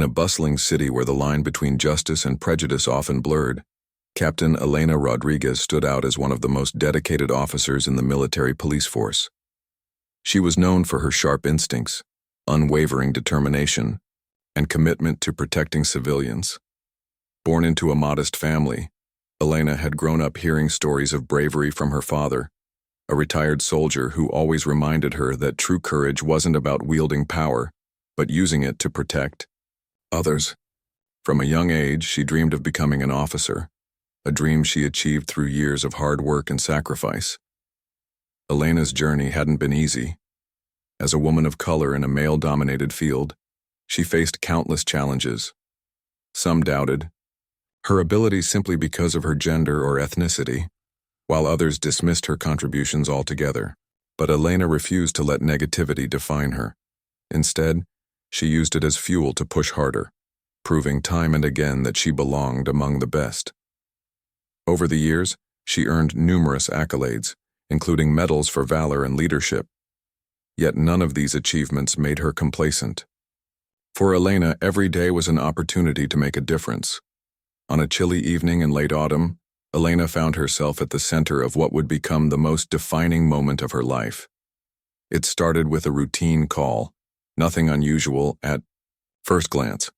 In a bustling city where the line between justice and prejudice often blurred, Captain Elena Rodriguez stood out as one of the most dedicated officers in the military police force. She was known for her sharp instincts, unwavering determination, and commitment to protecting civilians. Born into a modest family, Elena had grown up hearing stories of bravery from her father, a retired soldier who always reminded her that true courage wasn't about wielding power, but using it to protect others. From a young age, she dreamed of becoming an officer, a dream she achieved through years of hard work and sacrifice. Elena's journey hadn't been easy. As a woman of color in a male-dominated field, she faced countless challenges. Some doubted her abilities simply because of her gender or ethnicity, while others dismissed her contributions altogether. But Elena refused to let negativity define her. Instead, she used it as fuel to push harder, proving time and again that she belonged among the best. Over the years, she earned numerous accolades, including medals for valor and leadership. Yet none of these achievements made her complacent. For Elena, every day was an opportunity to make a difference. On a chilly evening in late autumn, Elena found herself at the center of what would become the most defining moment of her life. It started with a routine call, nothing unusual at first glance.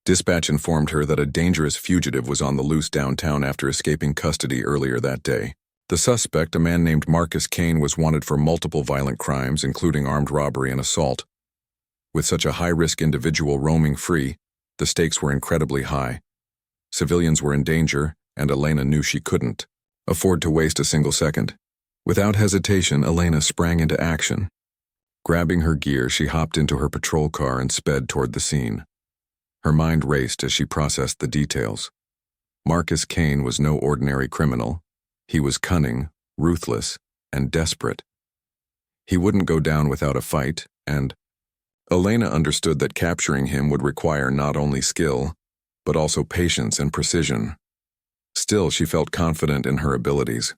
Dispatch informed her that a dangerous fugitive was on the loose downtown after escaping custody earlier that day. The suspect, a man named Marcus Kane, was wanted for multiple violent crimes, including armed robbery and assault. With such a high-risk individual roaming free, the stakes were incredibly high. Civilians were in danger, and Elena knew she couldn't afford to waste a single second. Without hesitation, Elena sprang into action. Grabbing her gear, she hopped into her patrol car and sped toward the scene. Her mind raced as she processed the details. Marcus Kane was no ordinary criminal. He was cunning, ruthless, and desperate. He wouldn't go down without a fight, and Elena understood that capturing him would require not only skill, but also patience and precision. Still, she felt confident in her abilities.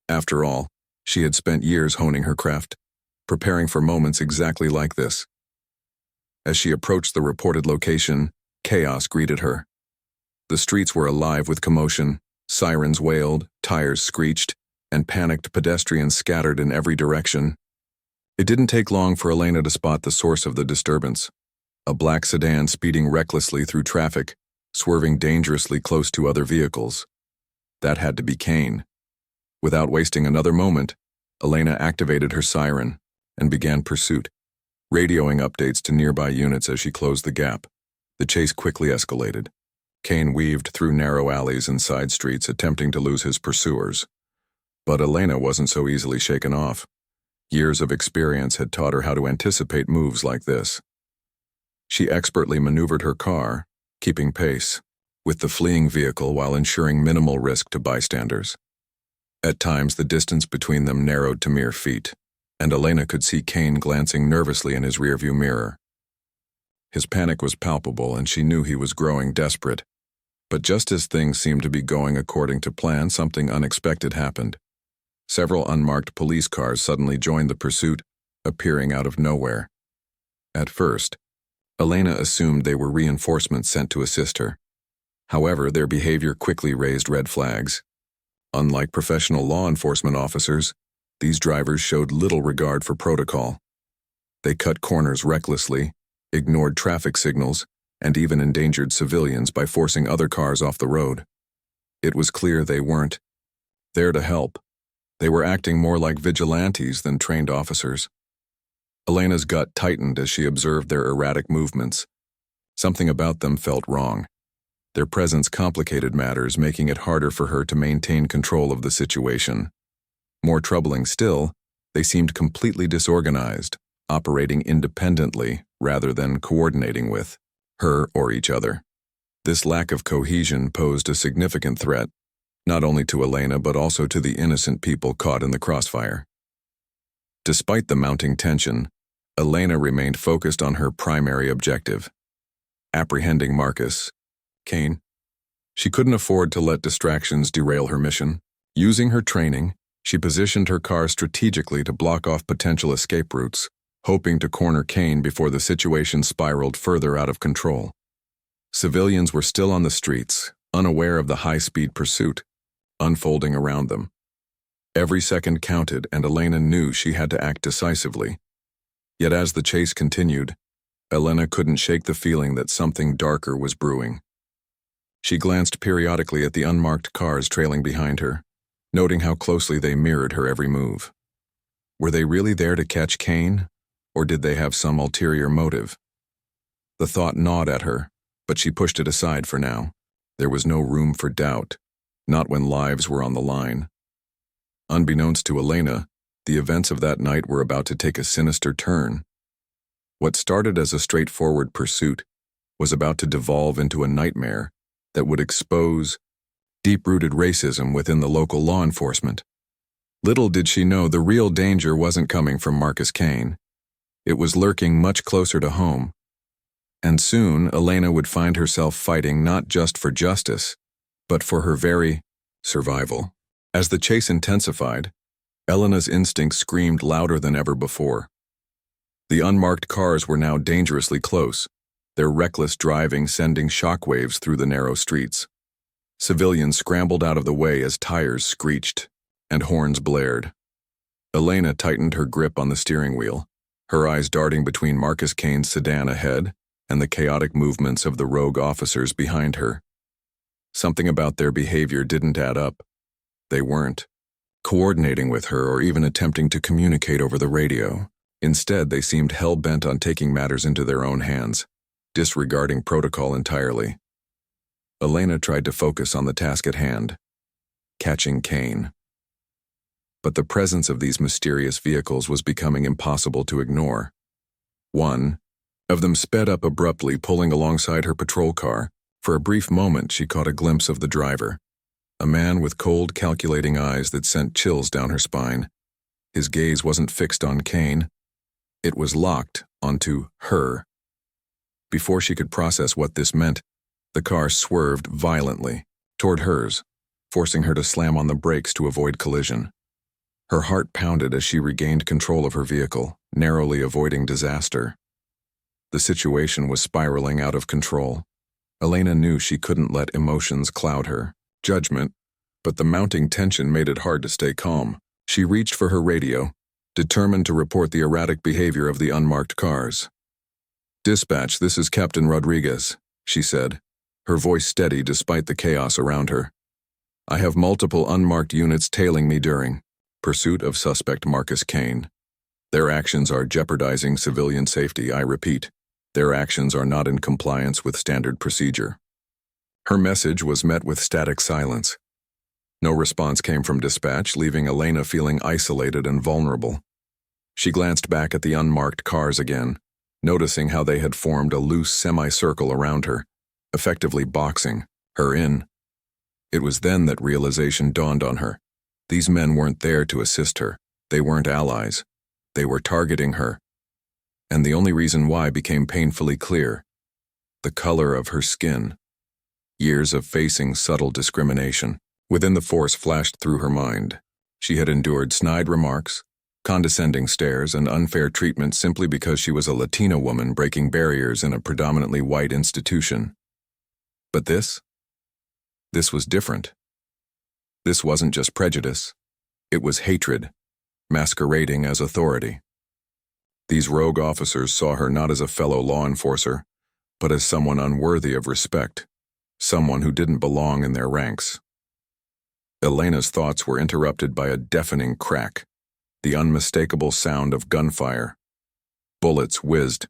After all, she had spent years honing her craft, preparing for moments exactly like this. As she approached the reported location, chaos greeted her. The streets were alive with commotion, sirens wailed, tires screeched, and panicked pedestrians scattered in every direction. It didn't take long for Elena to spot the source of the disturbance. A black sedan speeding recklessly through traffic, swerving dangerously close to other vehicles. That had to be Kane. Without wasting another moment, Elena activated her siren and began pursuit, radioing updates to nearby units as she closed the gap. The chase quickly escalated. Kane weaved through narrow alleys and side streets, attempting to lose his pursuers. But Elena wasn't so easily shaken off. Years of experience had taught her how to anticipate moves like this. She expertly maneuvered her car, keeping pace with the fleeing vehicle while ensuring minimal risk to bystanders. At times, the distance between them narrowed to mere feet, and Elena could see Kane glancing nervously in his rearview mirror. His panic was palpable, and she knew he was growing desperate. But just as things seemed to be going according to plan, something unexpected happened. Several unmarked police cars suddenly joined the pursuit, appearing out of nowhere. At first, Elena assumed they were reinforcements sent to assist her. However, their behavior quickly raised red flags. Unlike professional law enforcement officers, these drivers showed little regard for protocol. They cut corners recklessly, ignored traffic signals, and even endangered civilians by forcing other cars off the road. It was clear they weren't there to help. They were acting more like vigilantes than trained officers. Elena's gut tightened as she observed their erratic movements. Something about them felt wrong. Their presence complicated matters, making it harder for her to maintain control of the situation. More troubling still, they seemed completely disorganized, operating independently rather than coordinating with her or each other. This lack of cohesion posed a significant threat, not only to Elena but also to the innocent people caught in the crossfire. Despite the mounting tension, Elena remained focused on her primary objective: apprehending Marcus Kane. She couldn't afford to let distractions derail her mission. Using her training, she positioned her car strategically to block off potential escape routes, hoping to corner Kane before the situation spiraled further out of control. Civilians were still on the streets, unaware of the high-speed pursuit, unfolding around them. Every second counted, and Elena knew she had to act decisively. Yet as the chase continued, Elena couldn't shake the feeling that something darker was brewing. She glanced periodically at the unmarked cars trailing behind her, noting how closely they mirrored her every move. Were they really there to catch Kane, or did they have some ulterior motive? The thought gnawed at her, but she pushed it aside for now. There was no room for doubt, not when lives were on the line. Unbeknownst to Elena, the events of that night were about to take a sinister turn. What started as a straightforward pursuit was about to devolve into a nightmare that would expose deep-rooted racism within the local law enforcement. Little did she know the real danger wasn't coming from Marcus Kane. It was lurking much closer to home. And soon, Elena would find herself fighting not just for justice, but for her very survival. As the chase intensified, Elena's instincts screamed louder than ever before. The unmarked cars were now dangerously close, their reckless driving sending shockwaves through the narrow streets. Civilians scrambled out of the way as tires screeched and horns blared. Elena tightened her grip on the steering wheel, her eyes darting between Marcus Kane's sedan ahead and the chaotic movements of the rogue officers behind her. Something about their behavior didn't add up. They weren't coordinating with her or even attempting to communicate over the radio. Instead, they seemed hell-bent on taking matters into their own hands, disregarding protocol entirely. Elena tried to focus on the task at hand, catching Kane. But the presence of these mysterious vehicles was becoming impossible to ignore. One of them sped up abruptly, pulling alongside her patrol car. For a brief moment, she caught a glimpse of the driver, a man with cold, calculating eyes that sent chills down her spine. His gaze wasn't fixed on Kane. It was locked onto her. Before she could process what this meant, the car swerved violently toward hers, forcing her to slam on the brakes to avoid collision. Her heart pounded as she regained control of her vehicle, narrowly avoiding disaster. The situation was spiraling out of control. Elena knew she couldn't let emotions cloud her judgment, but the mounting tension made it hard to stay calm. She reached for her radio, determined to report the erratic behavior of the unmarked cars. "Dispatch, this is Captain Rodriguez," she said, her voice steady despite the chaos around her. "I have multiple unmarked units tailing me during pursuit of suspect Marcus Kane. Their actions are jeopardizing civilian safety, I repeat. Their actions are not in compliance with standard procedure." Her message was met with static silence. No response came from dispatch, leaving Elena feeling isolated and vulnerable. She glanced back at the unmarked cars again, noticing how they had formed a loose semicircle around her, effectively boxing her in. It was then that realization dawned on her. These men weren't there to assist her. They weren't allies. They were targeting her. And the only reason why became painfully clear: the color of her skin. Years of facing subtle discrimination within the force flashed through her mind. She had endured snide remarks, condescending stares, and unfair treatment simply because she was a Latina woman breaking barriers in a predominantly white institution. But this was different. This wasn't just prejudice. It was hatred, masquerading as authority. These rogue officers saw her not as a fellow law enforcer, but as someone unworthy of respect, someone who didn't belong in their ranks. Elena's thoughts were interrupted by a deafening crack, the unmistakable sound of gunfire. Bullets whizzed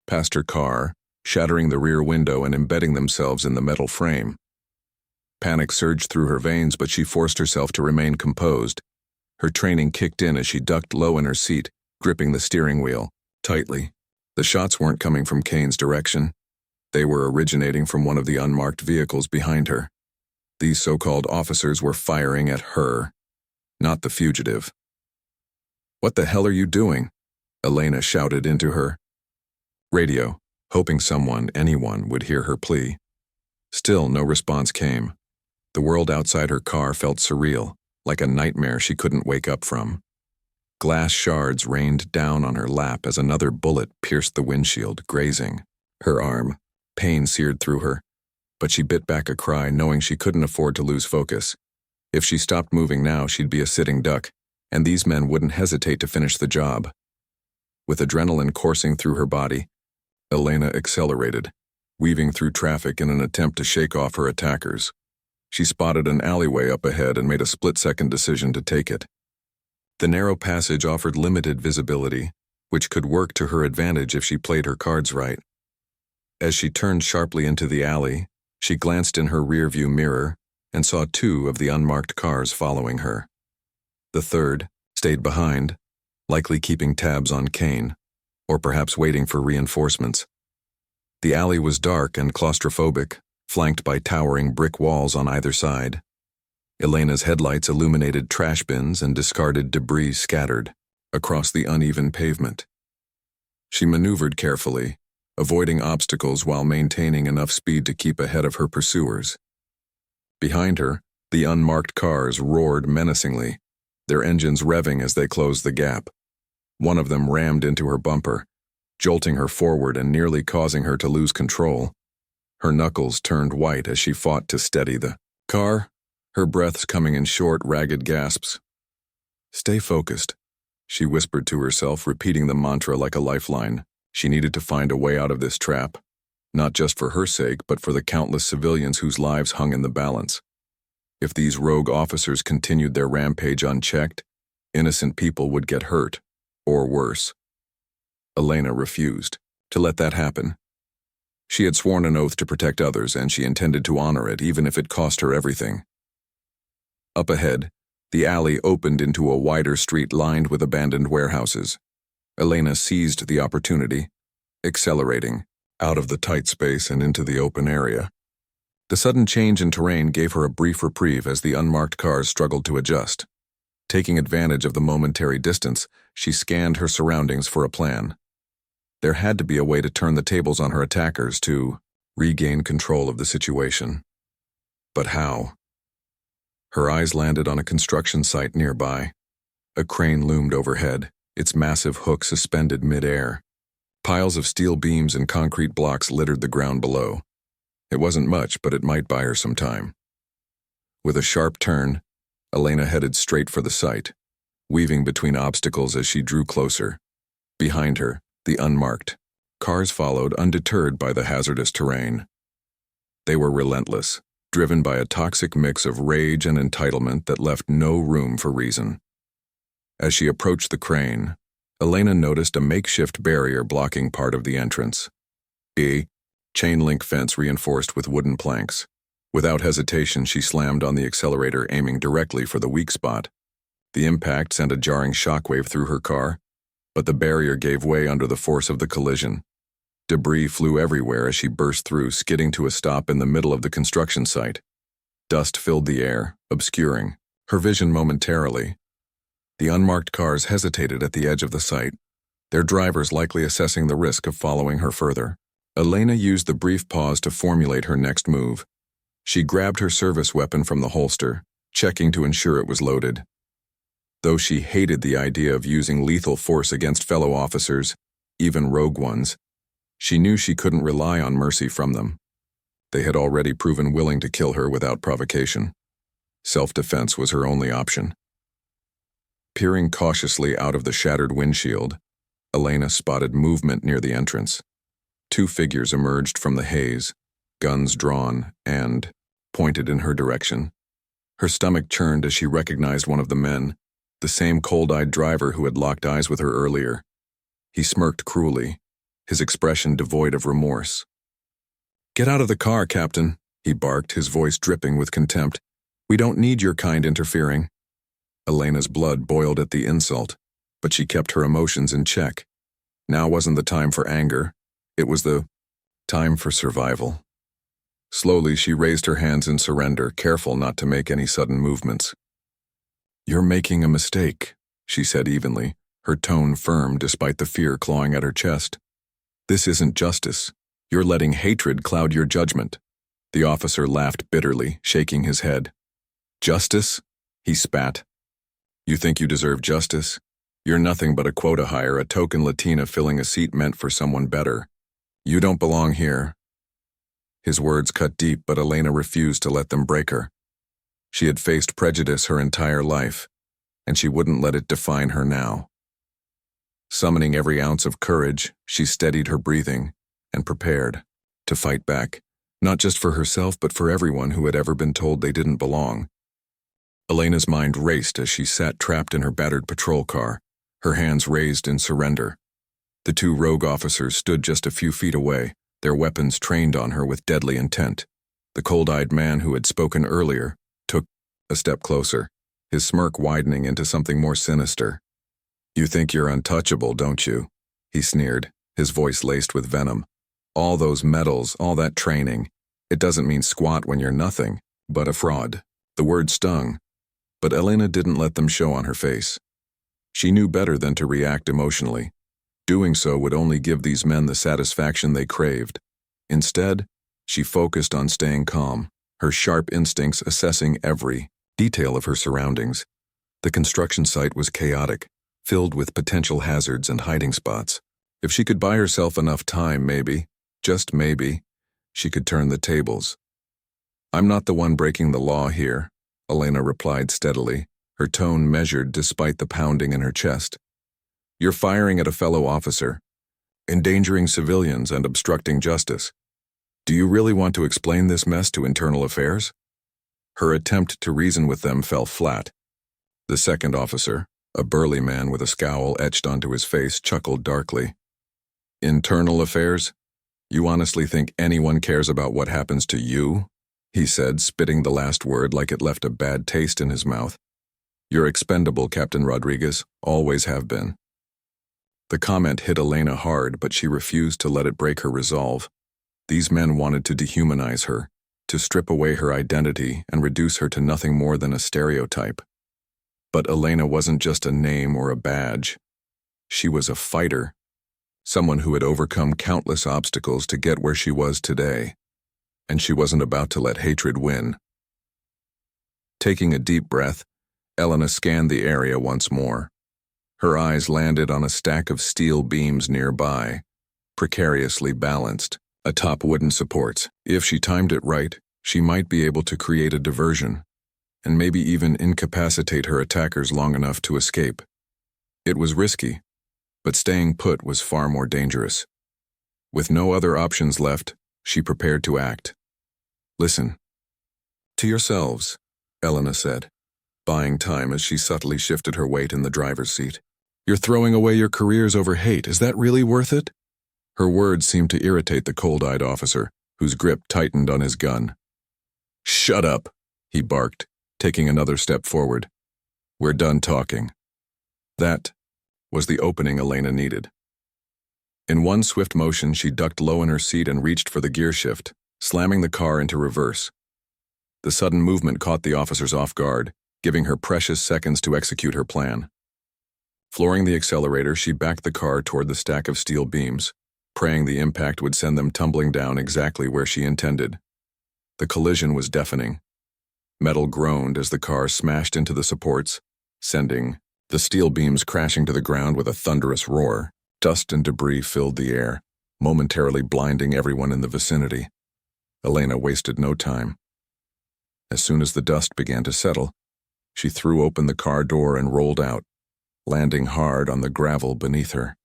past her car, shattering the rear window and embedding themselves in the metal frame. Panic surged through her veins, but she forced herself to remain composed. Her training kicked in as she ducked low in her seat, gripping the steering wheel tightly. The shots weren't coming from Kane's direction. They were originating from one of the unmarked vehicles behind her. These so-called officers were firing at her, not the fugitive. "What the hell are you doing?" Elena shouted into her radio, hoping anyone would hear her plea. Still, no response came. The world outside her car felt surreal, like a nightmare she couldn't wake up from. Glass shards rained down on her lap as another bullet pierced the windshield, grazing her arm. Pain seared through her, but she bit back a cry, knowing she couldn't afford to lose focus. If she stopped moving now, she'd be a sitting duck, and these men wouldn't hesitate to finish the job. With adrenaline coursing through her body, Elena accelerated, weaving through traffic in an attempt to shake off her attackers. She spotted an alleyway up ahead and made a split-second decision to take it. The narrow passage offered limited visibility, which could work to her advantage if she played her cards right. As she turned sharply into the alley, she glanced in her rearview mirror and saw two of the unmarked cars following her. The third stayed behind, likely keeping tabs on Kane, or perhaps waiting for reinforcements. The alley was dark and claustrophobic, flanked by towering brick walls on either side. Elena's headlights illuminated trash bins and discarded debris scattered across the uneven pavement. She maneuvered carefully, avoiding obstacles while maintaining enough speed to keep ahead of her pursuers. Behind her, the unmarked cars roared menacingly, their engines revving as they closed the gap. One of them rammed into her bumper, jolting her forward and nearly causing her to lose control. Her knuckles turned white as she fought to steady the car, her breaths coming in short, ragged gasps. "Stay focused," she whispered to herself, repeating the mantra like a lifeline. She needed to find a way out of this trap, not just for her sake, but for the countless civilians whose lives hung in the balance. If these rogue officers continued their rampage unchecked, innocent people would get hurt, or worse. Elena refused to let that happen. She had sworn an oath to protect others, and she intended to honor it, even if it cost her everything. Up ahead, the alley opened into a wider street lined with abandoned warehouses. Elena seized the opportunity, accelerating out of the tight space and into the open area. The sudden change in terrain gave her a brief reprieve as the unmarked cars struggled to adjust. Taking advantage of the momentary distance, she scanned her surroundings for a plan. There had to be a way to turn the tables on her attackers to regain control of the situation. But how? Her eyes landed on a construction site nearby. A crane loomed overhead, its massive hook suspended mid-air. Piles of steel beams and concrete blocks littered the ground below. It wasn't much, but it might buy her some time. With a sharp turn, Elena headed straight for the site, weaving between obstacles as she drew closer. Behind her, the unmarked cars followed, undeterred by the hazardous terrain. They were relentless, driven by a toxic mix of rage and entitlement that left no room for reason. As she approached the crane, Elena noticed a makeshift barrier blocking part of the entrance. A chain-link fence reinforced with wooden planks. Without hesitation, she slammed on the accelerator, aiming directly for the weak spot. The impact sent a jarring shockwave through her car, but the barrier gave way under the force of the collision. Debris flew everywhere as she burst through, skidding to a stop in the middle of the construction site. Dust filled the air, obscuring her vision momentarily. The unmarked cars hesitated at the edge of the site, their drivers likely assessing the risk of following her further. Elena used the brief pause to formulate her next move. She grabbed her service weapon from the holster, checking to ensure it was loaded. Though she hated the idea of using lethal force against fellow officers, even rogue ones, she knew she couldn't rely on mercy from them. They had already proven willing to kill her without provocation. Self-defense was her only option. Peering cautiously out of the shattered windshield, Elena spotted movement near the entrance. Two figures emerged from the haze, guns drawn and pointed in her direction. Her stomach churned as she recognized one of the men, the same cold-eyed driver who had locked eyes with her earlier. He smirked cruelly, his expression devoid of remorse. "Get out of the car, Captain," he barked, his voice dripping with contempt. "We don't need your kind interfering." Elena's blood boiled at the insult, but she kept her emotions in check. Now wasn't the time for anger. It was the time for survival. Slowly, she raised her hands in surrender, careful not to make any sudden movements. "You're making a mistake," she said evenly, her tone firm despite the fear clawing at her chest. "This isn't justice. You're letting hatred cloud your judgment." The officer laughed bitterly, shaking his head. "Justice?" he spat. "You think you deserve justice? You're nothing but a quota hire, a token Latina filling a seat meant for someone better. You don't belong here." His words cut deep, but Elena refused to let them break her. She had faced prejudice her entire life, and she wouldn't let it define her now. Summoning every ounce of courage, she steadied her breathing and prepared to fight back, not just for herself but for everyone who had ever been told they didn't belong. Elena's mind raced as she sat trapped in her battered patrol car, her hands raised in surrender. The two rogue officers stood just a few feet away, their weapons trained on her with deadly intent. The cold-eyed man who had spoken earlier took a step closer, his smirk widening into something more sinister. "You think you're untouchable, don't you?" he sneered, his voice laced with venom. "All those medals, all that training, it doesn't mean squat when you're nothing, but a fraud." The word stung, but Elena didn't let them show on her face. She knew better than to react emotionally. Doing so would only give these men the satisfaction they craved. Instead, she focused on staying calm, her sharp instincts assessing every detail of her surroundings. The construction site was chaotic, filled with potential hazards and hiding spots. If she could buy herself enough time, maybe, just maybe, she could turn the tables. "I'm not the one breaking the law here," Elena replied steadily, her tone measured despite the pounding in her chest. "You're firing at a fellow officer, endangering civilians and obstructing justice. Do you really want to explain this mess to Internal Affairs?" Her attempt to reason with them fell flat. The second officer, a burly man with a scowl etched onto his face, chuckled darkly. "Internal Affairs? You honestly think anyone cares about what happens to you?" he said, spitting the last word like it left a bad taste in his mouth. "You're expendable, Captain Rodriguez, always have been." The comment hit Elena hard, but she refused to let it break her resolve. These men wanted to dehumanize her, to strip away her identity and reduce her to nothing more than a stereotype. But Elena wasn't just a name or a badge. She was a fighter, someone who had overcome countless obstacles to get where she was today, and she wasn't about to let hatred win. Taking a deep breath, Elena scanned the area once more. Her eyes landed on a stack of steel beams nearby, precariously balanced, atop wooden supports. If she timed it right, she might be able to create a diversion, and maybe even incapacitate her attackers long enough to escape. It was risky, but staying put was far more dangerous. With no other options left, she prepared to act. "Listen to yourselves," Elena said, buying time as she subtly shifted her weight in the driver's seat. "You're throwing away your careers over hate. Is that really worth it?" Her words seemed to irritate the cold-eyed officer, whose grip tightened on his gun. "Shut up," he barked, taking another step forward. "We're done talking." That was the opening Elena needed. In one swift motion, she ducked low in her seat and reached for the gear shift, slamming the car into reverse. The sudden movement caught the officers off guard, giving her precious seconds to execute her plan. Flooring the accelerator, she backed the car toward the stack of steel beams, praying the impact would send them tumbling down exactly where she intended. The collision was deafening. Metal groaned as the car smashed into the supports, sending the steel beams crashing to the ground with a thunderous roar. Dust and debris filled the air, momentarily blinding everyone in the vicinity. Elena wasted no time. As soon as the dust began to settle, she threw open the car door and rolled out, landing hard on the gravel beneath her.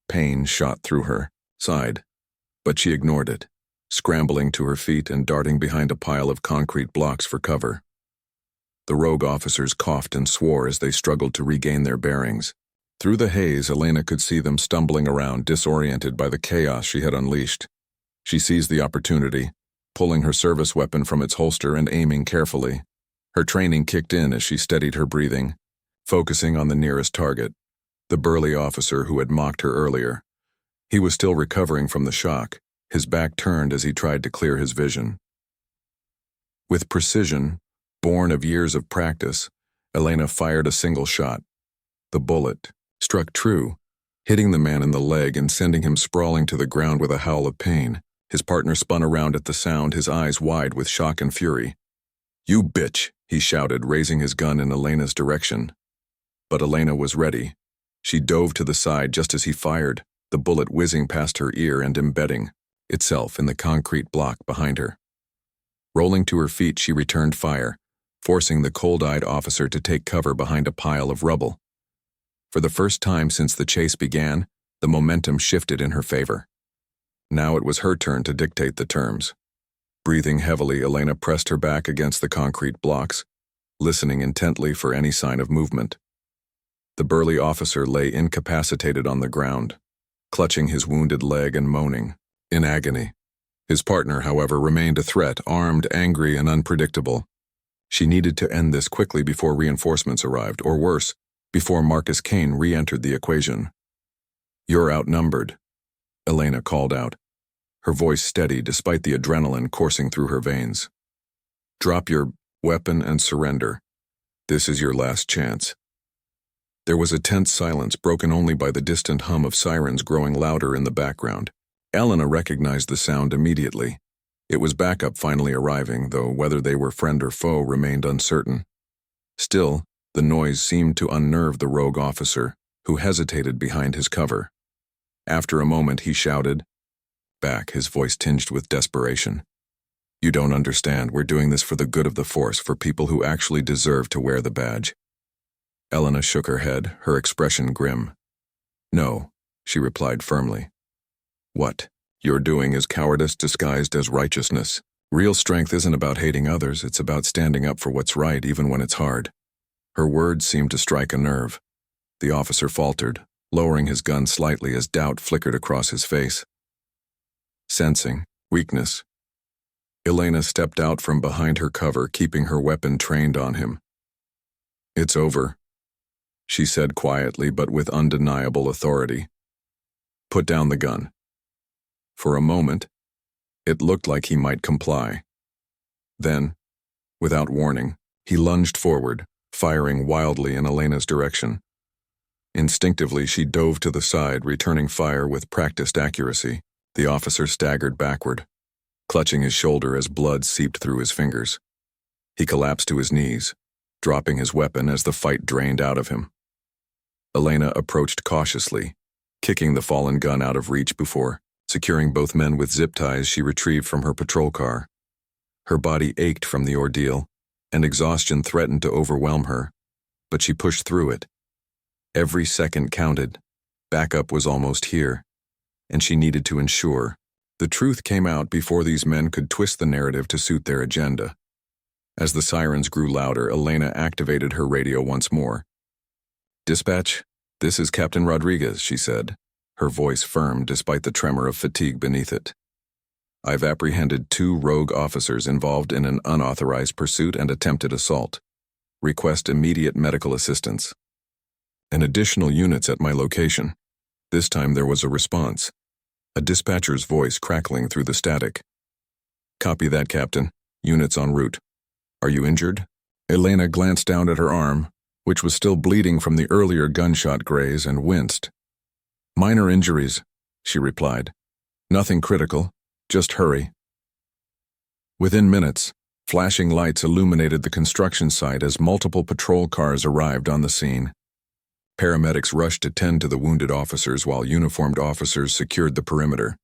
Pain shot through her side, but she ignored it, scrambling to her feet and darting behind a pile of concrete blocks for cover. The rogue officers coughed and swore as they struggled to regain their bearings. Through the haze, Elena could see them stumbling around, disoriented by the chaos she had unleashed. She seized the opportunity, pulling her service weapon from its holster and aiming carefully. Her training kicked in as she steadied her breathing, focusing on the nearest target, the burly officer who had mocked her earlier. He was still recovering from the shock, his back turned as he tried to clear his vision. With precision, born of years of practice, Elena fired a single shot. The bullet struck true, hitting the man in the leg and sending him sprawling to the ground with a howl of pain. His partner spun around at the sound, his eyes wide with shock and fury. "You bitch," he shouted, raising his gun in Elena's direction. But Elena was ready, She dove to the side just as he fired, the bullet whizzing past her ear and embedding itself in the concrete block behind her. Rolling to her feet, she returned fire, forcing the cold-eyed officer to take cover behind a pile of rubble. For the first time since the chase began, the momentum shifted in her favor. Now it was her turn to dictate the terms. Breathing heavily, Elena pressed her back against the concrete blocks, listening intently for any sign of movement. The burly officer lay incapacitated on the ground, clutching his wounded leg and moaning, in agony. His partner, however, remained a threat, armed, angry, and unpredictable. She needed to end this quickly before reinforcements arrived, or worse, before Marcus Kane re-entered the equation. "You're outnumbered," Elena called out, her voice steady despite the adrenaline coursing through her veins. "Drop your weapon and surrender. This is your last chance." There was a tense silence, broken only by the distant hum of sirens growing louder in the background. Elena recognized the sound immediately. It was backup finally arriving, though whether they were friend or foe remained uncertain. Still, the noise seemed to unnerve the rogue officer, who hesitated behind his cover. After a moment, he shouted back, his voice tinged with desperation. "You don't understand. We're doing this for the good of the force, for people who actually deserve to wear the badge." Elena shook her head, her expression grim. "No," she replied firmly. "What you're doing is cowardice disguised as righteousness. Real strength isn't about hating others, it's about standing up for what's right even when it's hard." Her words seemed to strike a nerve. The officer faltered, lowering his gun slightly as doubt flickered across his face. Sensing weakness, Elena stepped out from behind her cover, keeping her weapon trained on him. "It's over," she said quietly but with undeniable authority. "Put down the gun." For a moment, it looked like he might comply. Then, without warning, he lunged forward, firing wildly in Elena's direction. Instinctively, she dove to the side, returning fire with practiced accuracy. The officer staggered backward, clutching his shoulder as blood seeped through his fingers. He collapsed to his knees, dropping his weapon as the fight drained out of him. Elena approached cautiously, kicking the fallen gun out of reach before, securing both men with zip ties she retrieved from her patrol car. Her body ached from the ordeal, and exhaustion threatened to overwhelm her, but she pushed through it. Every second counted. Backup was almost here, and she needed to ensure the truth came out before these men could twist the narrative to suit their agenda. As the sirens grew louder, Elena activated her radio once more. "Dispatch, this is Captain Rodriguez," she said, her voice firm despite the tremor of fatigue beneath it. "I've apprehended 2 rogue officers involved in an unauthorized pursuit and attempted assault. Request immediate medical assistance. And additional units at my location." This time there was a response, a dispatcher's voice crackling through the static. "Copy that, Captain. Units en route. Are you injured?" Elena glanced down at her arm, which was still bleeding from the earlier gunshot graze, and winced. "Minor injuries," she replied. "Nothing critical. Just hurry." Within minutes, flashing lights illuminated the construction site as multiple patrol cars arrived on the scene. Paramedics rushed to tend to the wounded officers while uniformed officers secured the perimeter.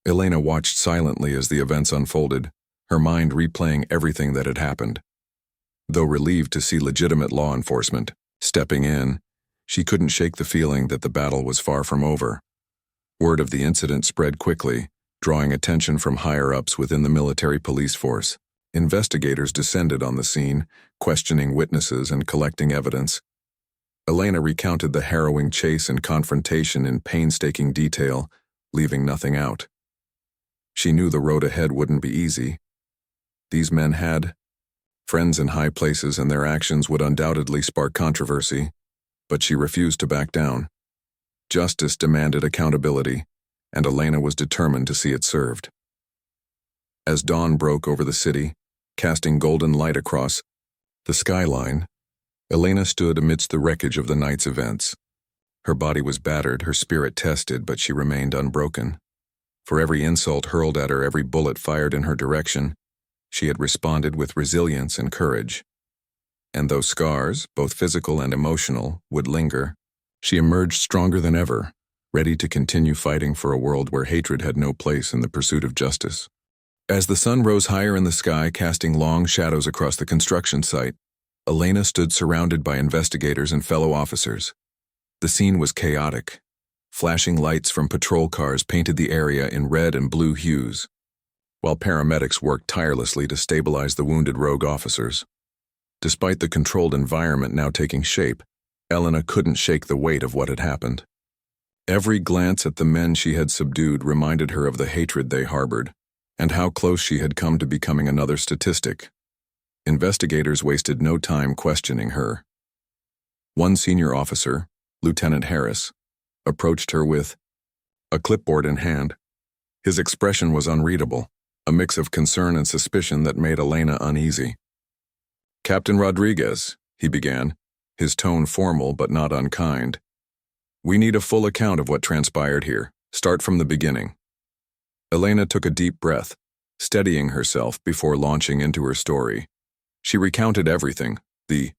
Elena watched silently as the events unfolded, her mind replaying everything that had happened. Though relieved to see legitimate law enforcement stepping in, she couldn't shake the feeling that the battle was far from over. Word of the incident spread quickly, drawing attention from higher-ups within the military police force. Investigators descended on the scene, questioning witnesses and collecting evidence. Elena recounted the harrowing chase and confrontation in painstaking detail, leaving nothing out. She knew the road ahead wouldn't be easy. These men had friends in high places, and their actions would undoubtedly spark controversy, but she refused to back down. Justice demanded accountability, and Elena was determined to see it served. As dawn broke over the city, casting golden light across the skyline, Elena stood amidst the wreckage of the night's events. Her body was battered, her spirit tested, but she remained unbroken. For every insult hurled at her, every bullet fired in her direction, she had responded with resilience and courage. And though scars, both physical and emotional, would linger, She emerged stronger than ever, ready to continue fighting for a world where hatred had no place in the pursuit of justice. As the sun rose higher in the sky, casting long shadows across the construction site, Elena stood surrounded by investigators and fellow officers. The scene was chaotic. Flashing lights from patrol cars painted the area in red and blue hues, while paramedics worked tirelessly to stabilize the wounded rogue officers. Despite the controlled environment now taking shape, Elena couldn't shake the weight of what had happened. Every glance at the men she had subdued reminded her of the hatred they harbored, and how close she had come to becoming another statistic. Investigators wasted no time questioning her. One senior officer, Lieutenant Harris, approached her with a clipboard in hand. His expression was unreadable, a mix of concern and suspicion that made Elena uneasy. "Captain Rodriguez," he began, his tone formal but not unkind. "We need a full account of what transpired here. Start from the beginning." Elena took a deep breath, steadying herself before launching into her story. She recounted everything: the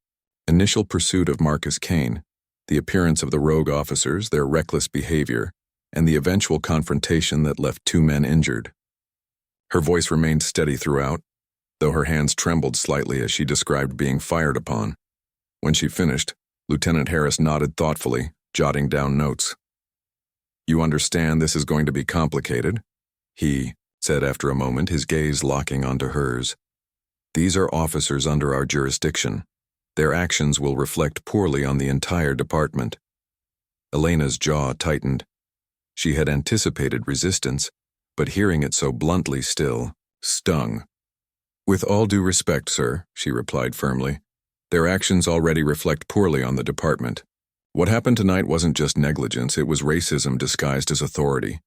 initial pursuit of Marcus Kane, the appearance of the rogue officers, their reckless behavior, and the eventual confrontation that left 2 men injured. Her voice remained steady throughout, though her hands trembled slightly as she described being fired upon. When she finished, Lieutenant Harris nodded thoughtfully, jotting down notes. "You understand this is going to be complicated," he said after a moment, his gaze locking onto hers. "These are officers under our jurisdiction. Their actions will reflect poorly on the entire department." Elena's jaw tightened. She had anticipated resistance, but hearing it so bluntly still stung. "With all due respect, sir," she replied firmly, "their actions already reflect poorly on the department. What happened tonight wasn't just negligence, it was racism disguised as authority.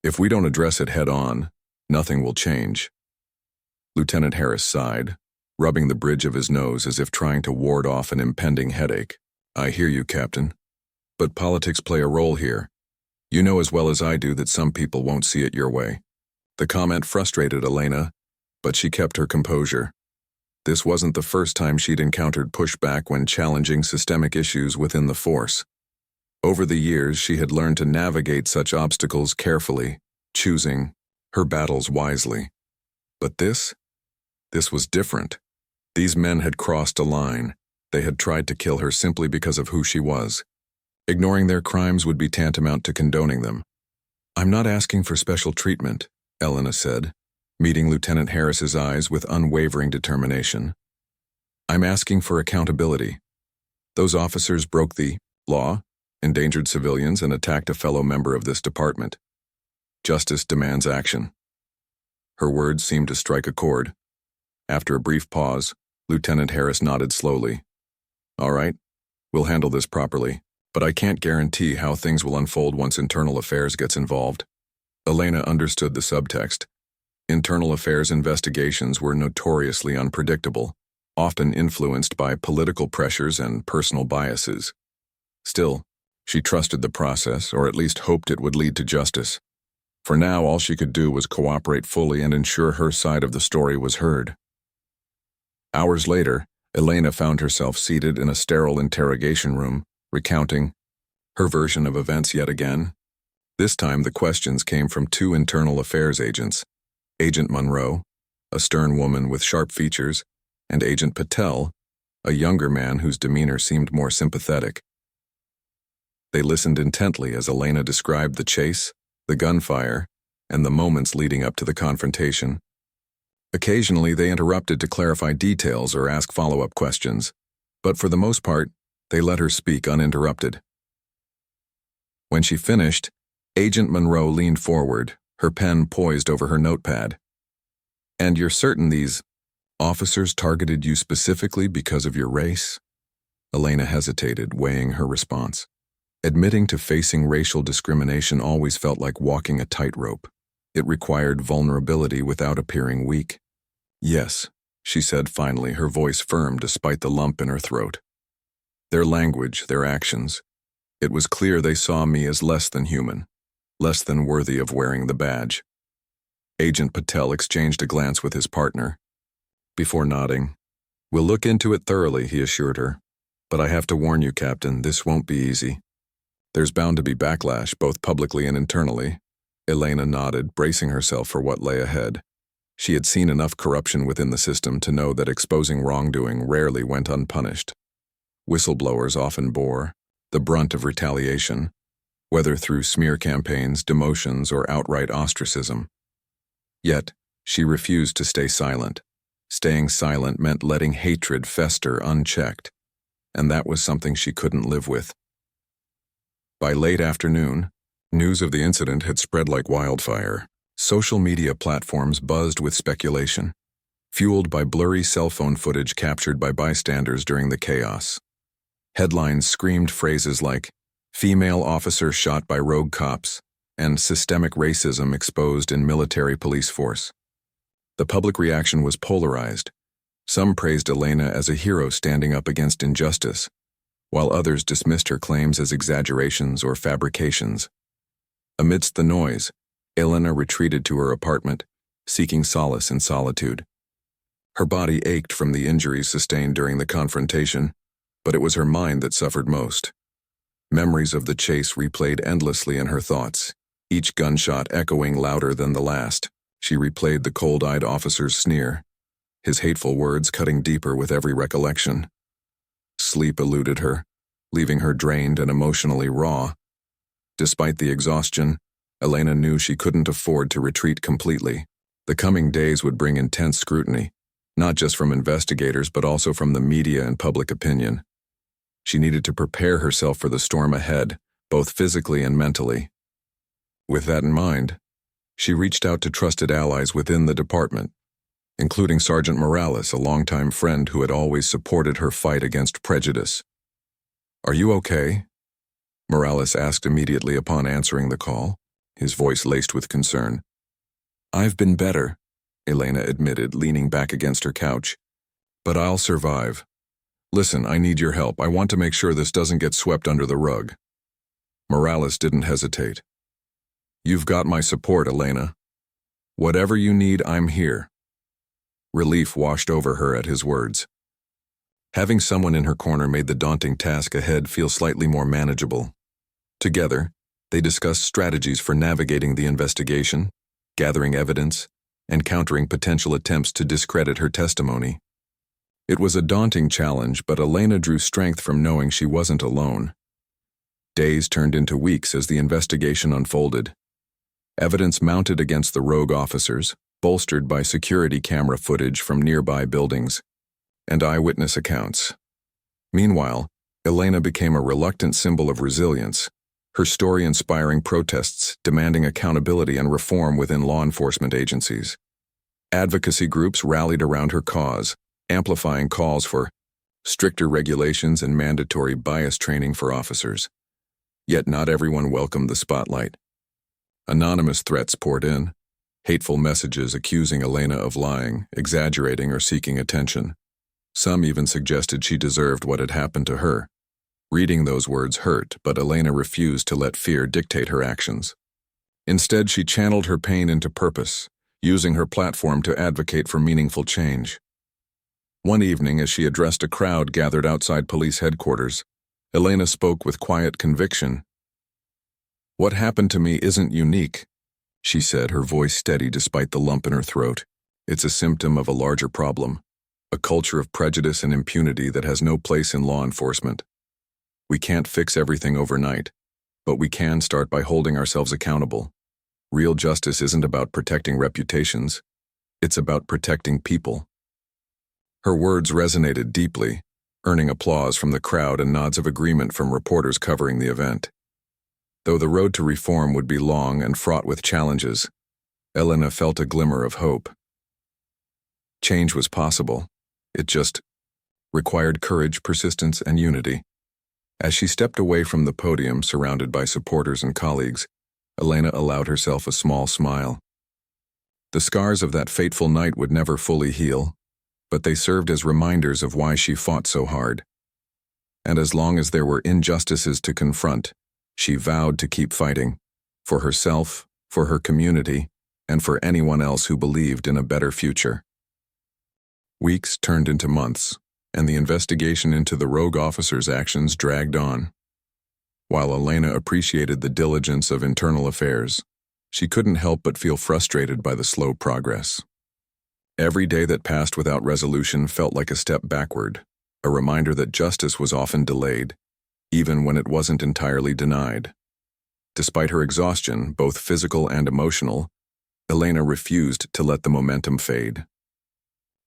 If we don't address it head on, nothing will change." Lieutenant Harris sighed, rubbing the bridge of his nose as if trying to ward off an impending headache. "I hear you, Captain. But politics play a role here. You know as well as I do that some people won't see it your way." The comment frustrated Elena, but she kept her composure. This wasn't the first time she'd encountered pushback when challenging systemic issues within the force. Over the years, she had learned to navigate such obstacles carefully, choosing her battles wisely. But this was different. These men had crossed a line. They had tried to kill her simply because of who she was. Ignoring their crimes would be tantamount to condoning them. "I'm not asking for special treatment," Elena said, meeting Lieutenant Harris's eyes with unwavering determination. "I'm asking for accountability. Those officers broke the law, endangered civilians, and attacked a fellow member of this department. Justice demands action." Her words seemed to strike a chord. After a brief pause, Lieutenant Harris nodded slowly. "All right, we'll handle this properly, but I can't guarantee how things will unfold once internal affairs gets involved." Elena understood the subtext. Internal affairs investigations were notoriously unpredictable, often influenced by political pressures and personal biases. Still, she trusted the process, or at least hoped it would lead to justice. For now, all she could do was cooperate fully and ensure her side of the story was heard. Hours later, Elena found herself seated in a sterile interrogation room, recounting her version of events yet again. This time, the questions came from 2 internal affairs agents, Agent Monroe, a stern woman with sharp features, and Agent Patel, a younger man whose demeanor seemed more sympathetic. They listened intently as Elena described the chase, the gunfire, and the moments leading up to the confrontation. Occasionally, they interrupted to clarify details or ask follow-up questions, but for the most part, they let her speak uninterrupted. When she finished, Agent Monroe leaned forward, her pen poised over her notepad. "And you're certain these officers targeted you specifically because of your race?" Elena hesitated, weighing her response. Admitting to facing racial discrimination always felt like walking a tightrope. It required vulnerability without appearing weak. "Yes," she said finally, her voice firm despite the lump in her throat. "Their language, their actions. It was clear they saw me as less than human, less than worthy of wearing the badge." Agent Patel exchanged a glance with his partner. Before nodding, "We'll look into it thoroughly," he assured her. "But I have to warn you, Captain, this won't be easy. There's bound to be backlash, both publicly and internally. Elena nodded, bracing herself for what lay ahead. She had seen enough corruption within the system to know that exposing wrongdoing rarely went unpunished. Whistleblowers often bore the brunt of retaliation, whether through smear campaigns, demotions, or outright ostracism. Yet, she refused to stay silent. Staying silent meant letting hatred fester unchecked, and that was something she couldn't live with. By late afternoon, news of the incident had spread like wildfire. Social media platforms buzzed with speculation, fueled by blurry cell phone footage captured by bystanders during the chaos. Headlines screamed phrases like, "Female officer shot by rogue cops," and "systemic racism exposed in military police force." The public reaction was polarized. Some praised Elena as a hero standing up against injustice, while others dismissed her claims as exaggerations or fabrications. Amidst the noise, Elena retreated to her apartment, seeking solace in solitude. Her body ached from the injuries sustained during the confrontation, but it was her mind that suffered most. Memories of the chase replayed endlessly in her thoughts, each gunshot echoing louder than the last. She replayed the cold-eyed officer's sneer, his hateful words cutting deeper with every recollection. Sleep eluded her, leaving her drained and emotionally raw. Despite the exhaustion, Elena knew she couldn't afford to retreat completely. The coming days would bring intense scrutiny, not just from investigators but also from the media and public opinion. She needed to prepare herself for the storm ahead, both physically and mentally. With that in mind, she reached out to trusted allies within the department, including Sergeant Morales, a longtime friend who had always supported her fight against prejudice. "Are you okay?" Morales asked immediately upon answering the call, his voice laced with concern. "I've been better," Elena admitted, leaning back against her couch. "But I'll survive. Listen, I need your help. I want to make sure this doesn't get swept under the rug." Morales didn't hesitate. "You've got my support, Elena. Whatever you need, I'm here." Relief washed over her at his words. Having someone in her corner made the daunting task ahead feel slightly more manageable. Together, they discussed strategies for navigating the investigation, gathering evidence, and countering potential attempts to discredit her testimony. It was a daunting challenge, but Elena drew strength from knowing she wasn't alone. Days turned into weeks as the investigation unfolded. Evidence mounted against the rogue officers, bolstered by security camera footage from nearby buildings, and eyewitness accounts. Meanwhile, Elena became a reluctant symbol of resilience, her story inspiring protests demanding accountability and reform within law enforcement agencies. Advocacy groups rallied around her cause, amplifying calls for stricter regulations and mandatory bias training for officers. Yet not everyone welcomed the spotlight. Anonymous threats poured in, hateful messages accusing Elena of lying, exaggerating, or seeking attention. Some even suggested she deserved what had happened to her. Reading those words hurt, but Elena refused to let fear dictate her actions. Instead, she channeled her pain into purpose, using her platform to advocate for meaningful change. One evening, as she addressed a crowd gathered outside police headquarters, Elena spoke with quiet conviction. "What happened to me isn't unique," she said, her voice steady despite the lump in her throat. "It's a symptom of a larger problem, a culture of prejudice and impunity that has no place in law enforcement. We can't fix everything overnight, but we can start by holding ourselves accountable. Real justice isn't about protecting reputations, it's about protecting people." Her words resonated deeply, earning applause from the crowd and nods of agreement from reporters covering the event. Though the road to reform would be long and fraught with challenges, Elena felt a glimmer of hope. Change was possible. It just required courage, persistence, and unity. As she stepped away from the podium, surrounded by supporters and colleagues, Elena allowed herself a small smile. The scars of that fateful night would never fully heal, but they served as reminders of why she fought so hard. And as long as there were injustices to confront, she vowed to keep fighting, for herself, for her community, and for anyone else who believed in a better future. Weeks turned into months, and the investigation into the rogue officer's actions dragged on. While Elena appreciated the diligence of internal affairs, she couldn't help but feel frustrated by the slow progress. Every day that passed without resolution felt like a step backward, a reminder that justice was often delayed, even when it wasn't entirely denied. Despite her exhaustion, both physical and emotional, Elena refused to let the momentum fade.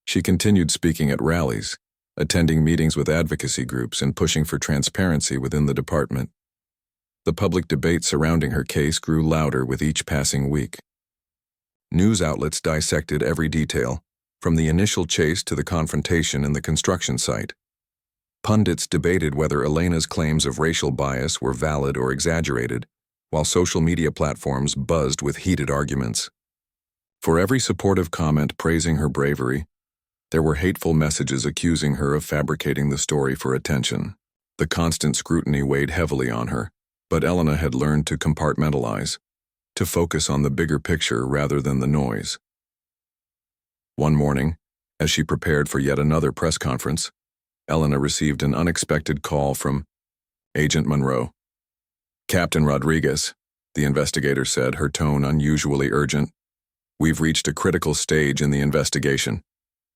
She continued speaking at rallies, attending meetings with advocacy groups, and pushing for transparency within the department. The public debate surrounding her case grew louder with each passing week. News outlets dissected every detail, from the initial chase to the confrontation in the construction site. Pundits debated whether Elena's claims of racial bias were valid or exaggerated, while social media platforms buzzed with heated arguments. For every supportive comment praising her bravery, there were hateful messages accusing her of fabricating the story for attention. The constant scrutiny weighed heavily on her, but Elena had learned to compartmentalize, to focus on the bigger picture rather than the noise. One morning, as she prepared for yet another press conference, Elena received an unexpected call from Agent Monroe. "Captain Rodriguez," the investigator said, her tone unusually urgent. "We've reached a critical stage in the investigation.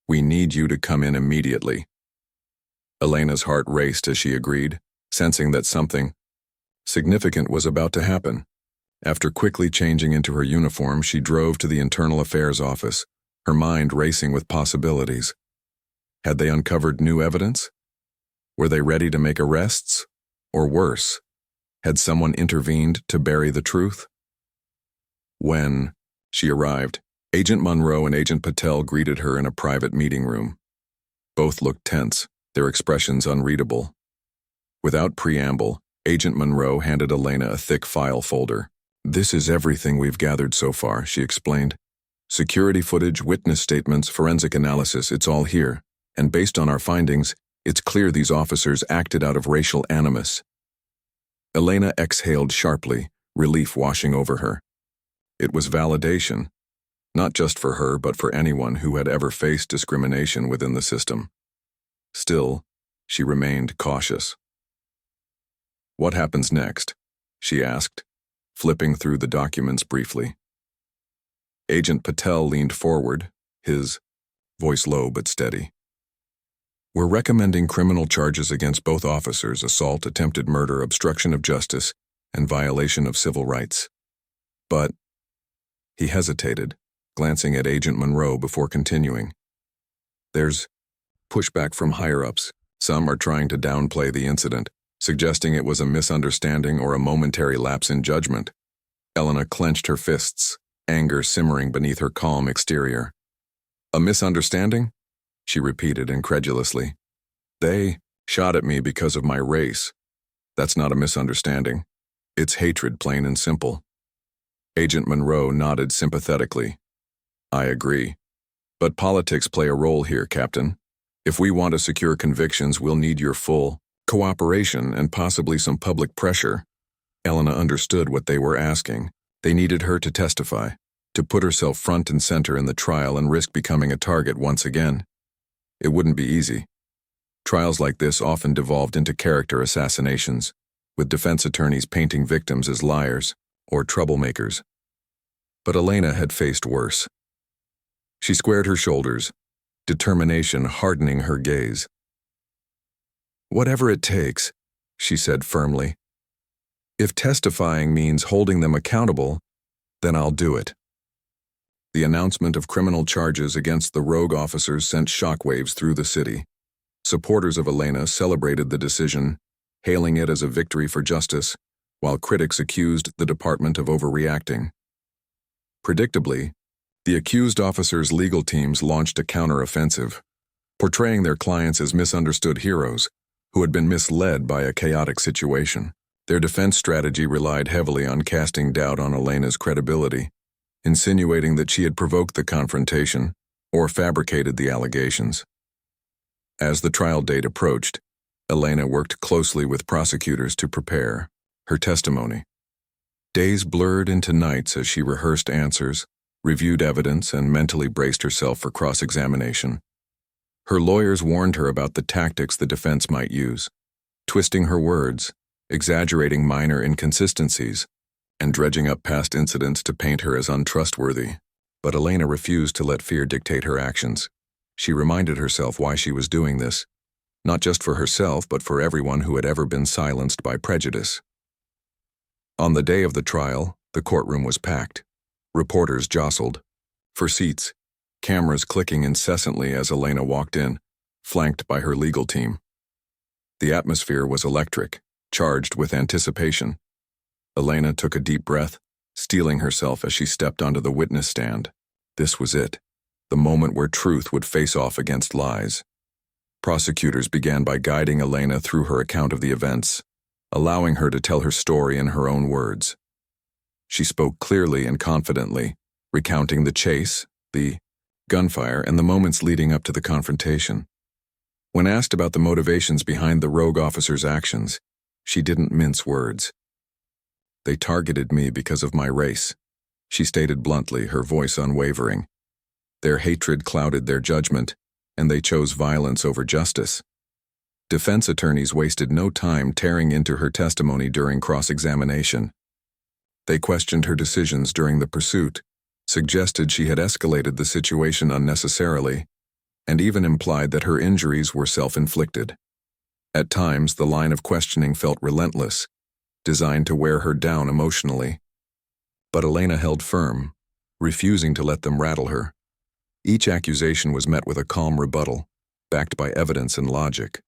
We need you to come in immediately." Elena's heart raced as she agreed, sensing that something significant was about to happen. After quickly changing into her uniform, she drove to the Internal Affairs office, her mind racing with possibilities. Had they uncovered new evidence? Were they ready to make arrests? Or worse, had someone intervened to bury the truth? When she arrived, Agent Monroe and Agent Patel greeted her in a private meeting room. Both looked tense, their expressions unreadable. Without preamble, Agent Monroe handed Elena a thick file folder. "This is everything we've gathered so far," she explained. "Security footage, witness statements, forensic analysis, it's all here. And based on our findings, it's clear these officers acted out of racial animus." Elena exhaled sharply, relief washing over her. It was validation, not just for her but for anyone who had ever faced discrimination within the system. Still, she remained cautious. "What happens next?" she asked, flipping through the documents briefly. Agent Patel leaned forward, his voice low but steady. "We're recommending criminal charges against both officers: assault, attempted murder, obstruction of justice, and violation of civil rights. But," he hesitated, glancing at Agent Monroe before continuing, "there's pushback from higher-ups. Some are trying to downplay the incident, suggesting it was a misunderstanding or a momentary lapse in judgment." Elena clenched her fists, anger simmering beneath her calm exterior. "A misunderstanding?" she repeated incredulously. "They shot at me because of my race. That's not a misunderstanding. It's hatred, plain and simple." Agent Monroe nodded sympathetically. "I agree. But politics play a role here, Captain. If we want to secure convictions, we'll need your full cooperation and possibly some public pressure." Elena understood what they were asking. They needed her to testify, to put herself front and center in the trial and risk becoming a target once again. It wouldn't be easy. Trials like this often devolved into character assassinations, with defense attorneys painting victims as liars or troublemakers. But Elena had faced worse. She squared her shoulders, determination hardening her gaze. "Whatever it takes," she said firmly. "If testifying means holding them accountable, then I'll do it." The announcement of criminal charges against the rogue officers sent shockwaves through the city. Supporters of Elena celebrated the decision, hailing it as a victory for justice, while critics accused the department of overreacting. Predictably, the accused officers' legal teams launched a counteroffensive, portraying their clients as misunderstood heroes who had been misled by a chaotic situation. Their defense strategy relied heavily on casting doubt on Elena's credibility, insinuating that she had provoked the confrontation or fabricated the allegations. As the trial date approached, Elena worked closely with prosecutors to prepare her testimony. Days blurred into nights as she rehearsed answers, reviewed evidence, and mentally braced herself for cross-examination. Her lawyers warned her about the tactics the defense might use, twisting her words, exaggerating minor inconsistencies, and dredging up past incidents to paint her as untrustworthy. But Elena refused to let fear dictate her actions. She reminded herself why she was doing this, not just for herself but for everyone who had ever been silenced by prejudice. On the day of the trial, the courtroom was packed. Reporters jostled for seats, cameras clicking incessantly as Elena walked in, flanked by her legal team. The atmosphere was electric, charged with anticipation. Elena took a deep breath, steeling herself as she stepped onto the witness stand. This was it, the moment where truth would face off against lies. Prosecutors began by guiding Elena through her account of the events, allowing her to tell her story in her own words. She spoke clearly and confidently, recounting the chase, the gunfire, and the moments leading up to the confrontation. When asked about the motivations behind the rogue officer's actions, she didn't mince words. "They targeted me because of my race," she stated bluntly, her voice unwavering. "Their hatred clouded their judgment, and they chose violence over justice." Defense attorneys wasted no time tearing into her testimony during cross-examination. They questioned her decisions during the pursuit, suggested she had escalated the situation unnecessarily, and even implied that her injuries were self-inflicted. At times, the line of questioning felt relentless, designed to wear her down emotionally. But Elena held firm, refusing to let them rattle her. Each accusation was met with a calm rebuttal, backed by evidence and logic.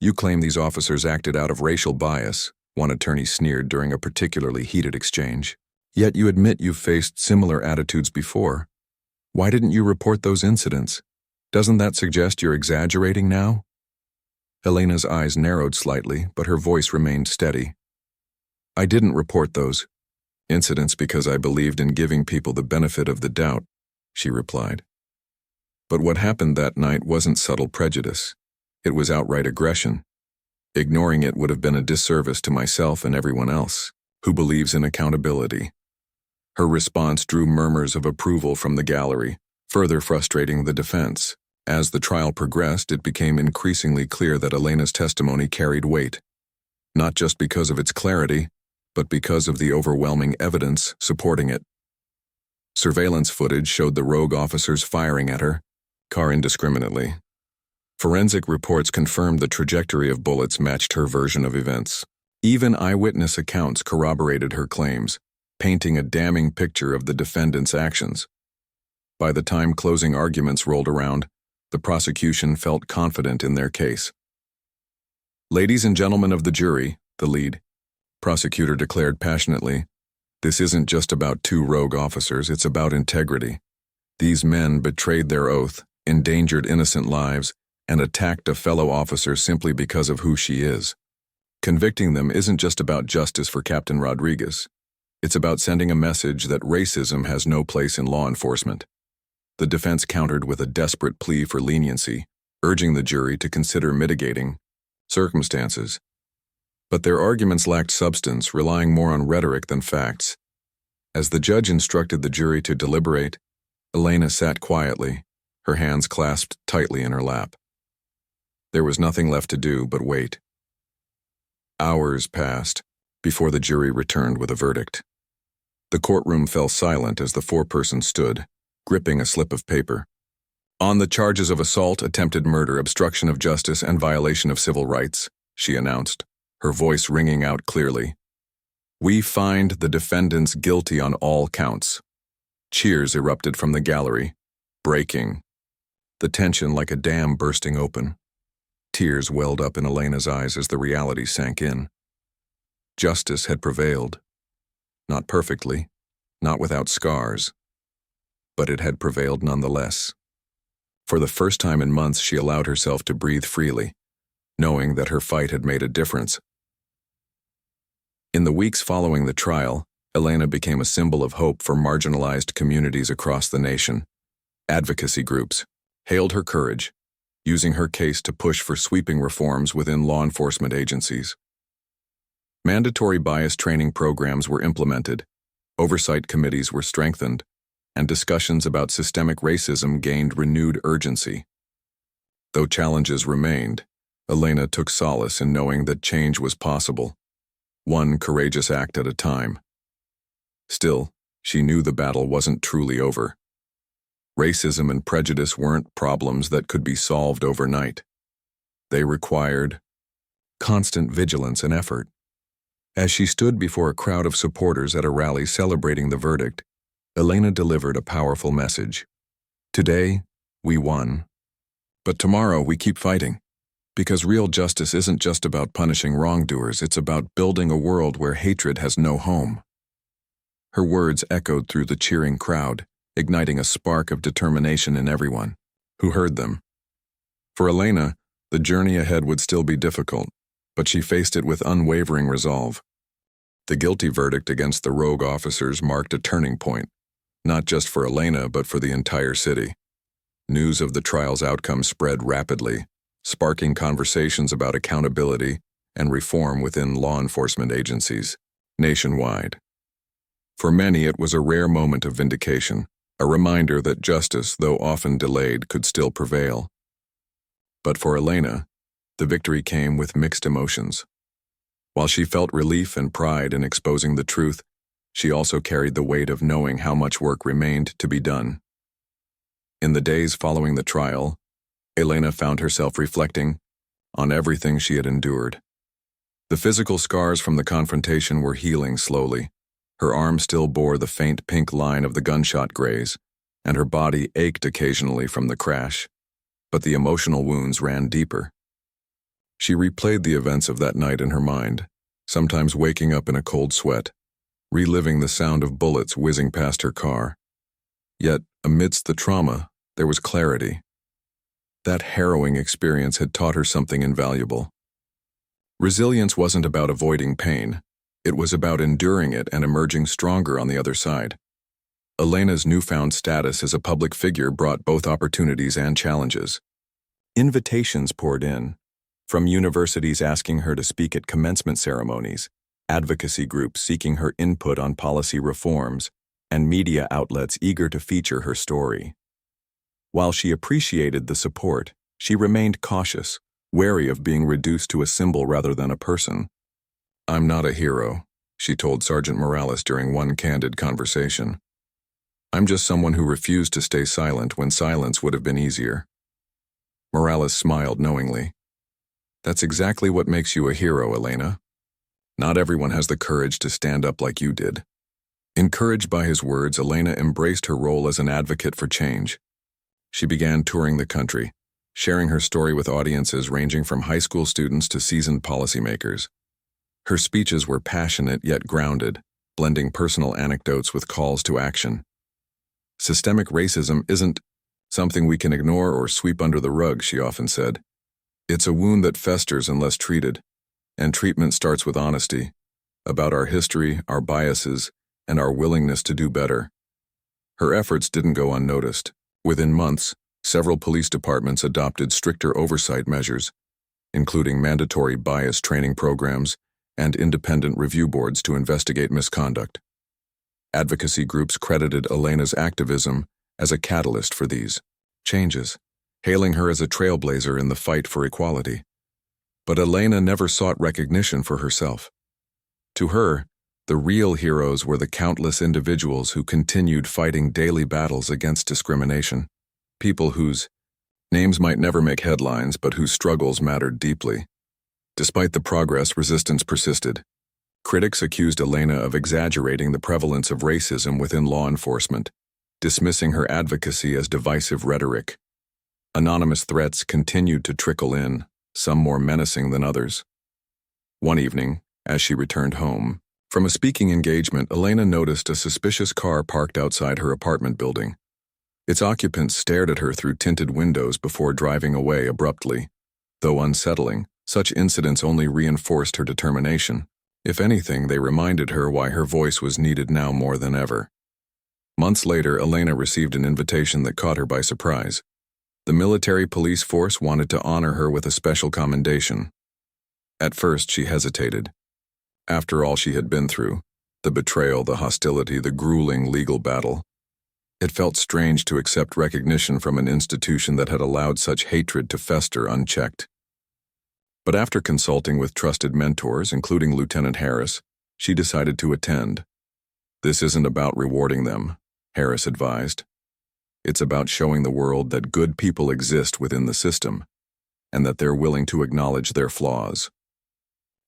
"You claim these officers acted out of racial bias," one attorney sneered during a particularly heated exchange. "Yet you admit you've faced similar attitudes before. Why didn't you report those incidents? Doesn't that suggest you're exaggerating now?" Elena's eyes narrowed slightly, but her voice remained steady. "I didn't report those incidents because I believed in giving people the benefit of the doubt," she replied. "But what happened that night wasn't subtle prejudice. It was outright aggression. Ignoring it would have been a disservice to myself and everyone else who believes in accountability." Her response drew murmurs of approval from the gallery, further frustrating the defense. As the trial progressed, it became increasingly clear that Elena's testimony carried weight, not just because of its clarity, but because of the overwhelming evidence supporting it. Surveillance footage showed the rogue officers firing at her car indiscriminately. Forensic reports confirmed the trajectory of bullets matched her version of events. Even eyewitness accounts corroborated her claims, painting a damning picture of the defendant's actions. By the time closing arguments rolled around, the prosecution felt confident in their case. "Ladies and gentlemen of the jury," the lead prosecutor declared passionately, "this isn't just about two rogue officers, it's about integrity. These men betrayed their oath, endangered innocent lives, and attacked a fellow officer simply because of who she is. Convicting them isn't just about justice for Captain Rodriguez. It's about sending a message that racism has no place in law enforcement." The defense countered with a desperate plea for leniency, urging the jury to consider mitigating circumstances. But their arguments lacked substance, relying more on rhetoric than facts. As the judge instructed the jury to deliberate, Elena sat quietly, her hands clasped tightly in her lap. There was nothing left to do but wait. Hours passed before the jury returned with a verdict. The courtroom fell silent as the foreperson stood, gripping a slip of paper. "On the charges of assault, attempted murder, obstruction of justice, and violation of civil rights," she announced, her voice ringing out clearly, "we find the defendants guilty on all counts." Cheers erupted from the gallery, breaking, the tension like a dam bursting open. Tears welled up in Elena's eyes as the reality sank in. Justice had prevailed. Not perfectly, not without scars, but it had prevailed nonetheless. For the first time in months, she allowed herself to breathe freely, knowing that her fight had made a difference. In the weeks following the trial, Elena became a symbol of hope for marginalized communities across the nation. Advocacy groups hailed her courage, using her case to push for sweeping reforms within law enforcement agencies. Mandatory bias training programs were implemented, oversight committees were strengthened, and discussions about systemic racism gained renewed urgency. Though challenges remained, Elena took solace in knowing that change was possible, one courageous act at a time. Still, she knew the battle wasn't truly over. Racism and prejudice weren't problems that could be solved overnight. They required constant vigilance and effort. As she stood before a crowd of supporters at a rally celebrating the verdict, Elena delivered a powerful message. Today, we won. But tomorrow we keep fighting. Because real justice isn't just about punishing wrongdoers, it's about building a world where hatred has no home. Her words echoed through the cheering crowd, igniting a spark of determination in everyone who heard them. For Elena, the journey ahead would still be difficult, but she faced it with unwavering resolve. The guilty verdict against the rogue officers marked a turning point, not just for Elena but for the entire city. News of the trial's outcome spread rapidly, sparking conversations about accountability and reform within law enforcement agencies nationwide. For many, it was a rare moment of vindication, a reminder that justice, though often delayed, could still prevail. But for Elena, the victory came with mixed emotions. While she felt relief and pride in exposing the truth, she also carried the weight of knowing how much work remained to be done. In the days following the trial, Elena found herself reflecting on everything she had endured. The physical scars from the confrontation were healing slowly. Her arm still bore the faint pink line of the gunshot graze, and her body ached occasionally from the crash. But the emotional wounds ran deeper. She replayed the events of that night in her mind, sometimes waking up in a cold sweat, reliving the sound of bullets whizzing past her car. Yet, amidst the trauma, there was clarity. That harrowing experience had taught her something invaluable. Resilience wasn't about avoiding pain. It was about enduring it and emerging stronger on the other side. Elena's newfound status as a public figure brought both opportunities and challenges. Invitations poured in, from universities asking her to speak at commencement ceremonies, advocacy groups seeking her input on policy reforms, and media outlets eager to feature her story. While she appreciated the support, she remained cautious, wary of being reduced to a symbol rather than a person. "I'm not a hero," she told Sergeant Morales during one candid conversation. "I'm just someone who refused to stay silent when silence would have been easier." Morales smiled knowingly. "That's exactly what makes you a hero, Elena. Not everyone has the courage to stand up like you did." Encouraged by his words, Elena embraced her role as an advocate for change. She began touring the country, sharing her story with audiences ranging from high school students to seasoned policymakers. Her speeches were passionate yet grounded, blending personal anecdotes with calls to action. "Systemic racism isn't something we can ignore or sweep under the rug," she often said. "It's a wound that festers unless treated, and treatment starts with honesty about our history, our biases, and our willingness to do better." Her efforts didn't go unnoticed. Within months, several police departments adopted stricter oversight measures, including mandatory bias training programs and independent review boards to investigate misconduct. Advocacy groups credited Elena's activism as a catalyst for these changes, hailing her as a trailblazer in the fight for equality. But Elena never sought recognition for herself. To her, the real heroes were the countless individuals who continued fighting daily battles against discrimination, people whose names might never make headlines but whose struggles mattered deeply. Despite the progress, resistance persisted. Critics accused Elena of exaggerating the prevalence of racism within law enforcement, dismissing her advocacy as divisive rhetoric. Anonymous threats continued to trickle in, some more menacing than others. One evening, as she returned home from a speaking engagement, Elena noticed a suspicious car parked outside her apartment building. Its occupants stared at her through tinted windows before driving away abruptly. Though unsettling, such incidents only reinforced her determination. If anything, they reminded her why her voice was needed now more than ever. Months later, Elena received an invitation that caught her by surprise. The military police force wanted to honor her with a special commendation. At first, she hesitated. After all she had been through, the betrayal, the hostility, the grueling legal battle, it felt strange to accept recognition from an institution that had allowed such hatred to fester unchecked. But after consulting with trusted mentors, including Lieutenant Harris, she decided to attend. "This isn't about rewarding them," Harris advised. "It's about showing the world that good people exist within the system, and that they're willing to acknowledge their flaws."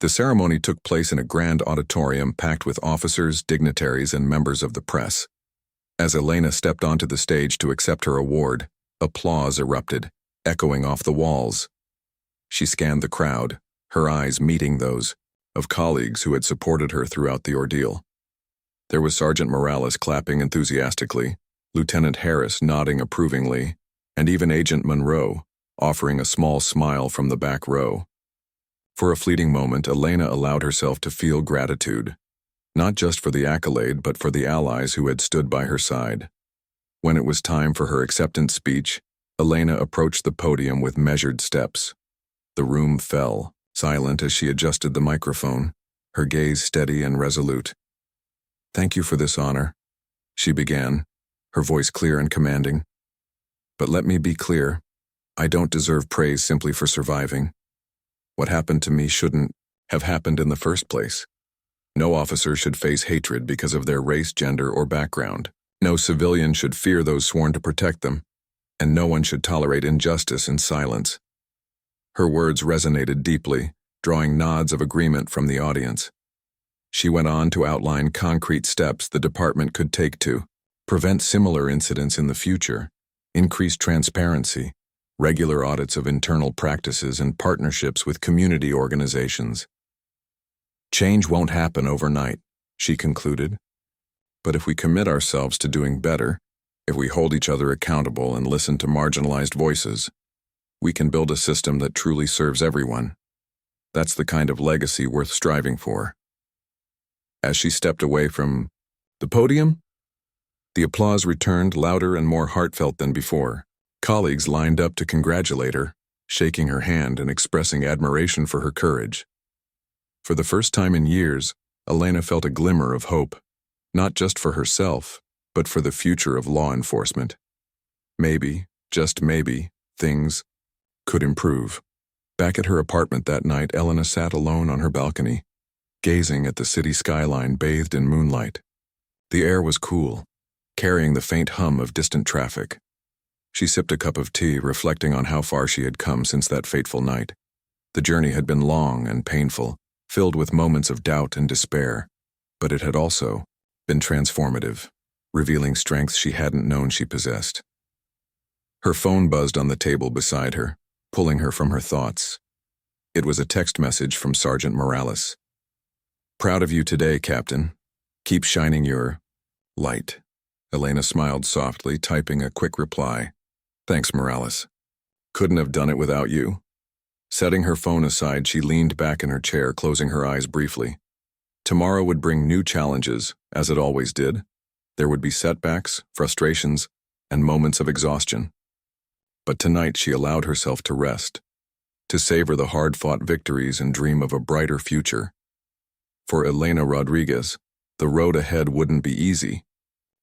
The ceremony took place in a grand auditorium packed with officers, dignitaries, and members of the press. As Elena stepped onto the stage to accept her award, applause erupted, echoing off the walls. She scanned the crowd, her eyes meeting those of colleagues who had supported her throughout the ordeal. There was Sergeant Morales clapping enthusiastically, Lieutenant Harris nodding approvingly, and even Agent Monroe offering a small smile from the back row. For a fleeting moment, Elena allowed herself to feel gratitude, not just for the accolade, but for the allies who had stood by her side. When it was time for her acceptance speech, Elena approached the podium with measured steps. The room fell, silent as she adjusted the microphone, her gaze steady and resolute. "Thank you for this honor," she began, her voice clear and commanding. "But let me be clear, I don't deserve praise simply for surviving. What happened to me shouldn't have happened in the first place. No officer should face hatred because of their race, gender, or background. No civilian should fear those sworn to protect them, and no one should tolerate injustice in silence." Her words resonated deeply, drawing nods of agreement from the audience. She went on to outline concrete steps the department could take to prevent similar incidents in the future, increase transparency, regular audits of internal practices, and partnerships with community organizations. "Change won't happen overnight," she concluded. "But if we commit ourselves to doing better, if we hold each other accountable and listen to marginalized voices, we can build a system that truly serves everyone. That's the kind of legacy worth striving for." As she stepped away from the podium, the applause returned, louder and more heartfelt than before. Colleagues lined up to congratulate her, shaking her hand and expressing admiration for her courage. For the first time in years, Elena felt a glimmer of hope, not just for herself, but for the future of law enforcement. Maybe, just maybe, things could improve. Back at her apartment that night, Elena sat alone on her balcony, gazing at the city skyline bathed in moonlight. The air was cool, carrying the faint hum of distant traffic. She sipped a cup of tea, reflecting on how far she had come since that fateful night. The journey had been long and painful, filled with moments of doubt and despair, but it had also been transformative, revealing strengths she hadn't known she possessed. Her phone buzzed on the table beside her, pulling her from her thoughts. It was a text message from Sergeant Morales. "Proud of you today, Captain. Keep shining your light." Elena smiled softly, typing a quick reply. "Thanks, Morales. Couldn't have done it without you." Setting her phone aside, she leaned back in her chair, closing her eyes briefly. Tomorrow would bring new challenges, as it always did. There would be setbacks, frustrations, and moments of exhaustion. But tonight she allowed herself to rest, to savor the hard-fought victories and dream of a brighter future. For Elena Rodriguez, the road ahead wouldn't be easy,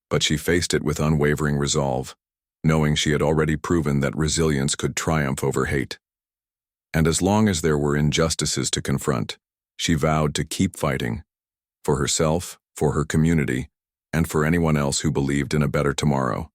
but she faced it with unwavering resolve, knowing she had already proven that resilience could triumph over hate. And as long as there were injustices to confront, she vowed to keep fighting, for herself, for her community, and for anyone else who believed in a better tomorrow.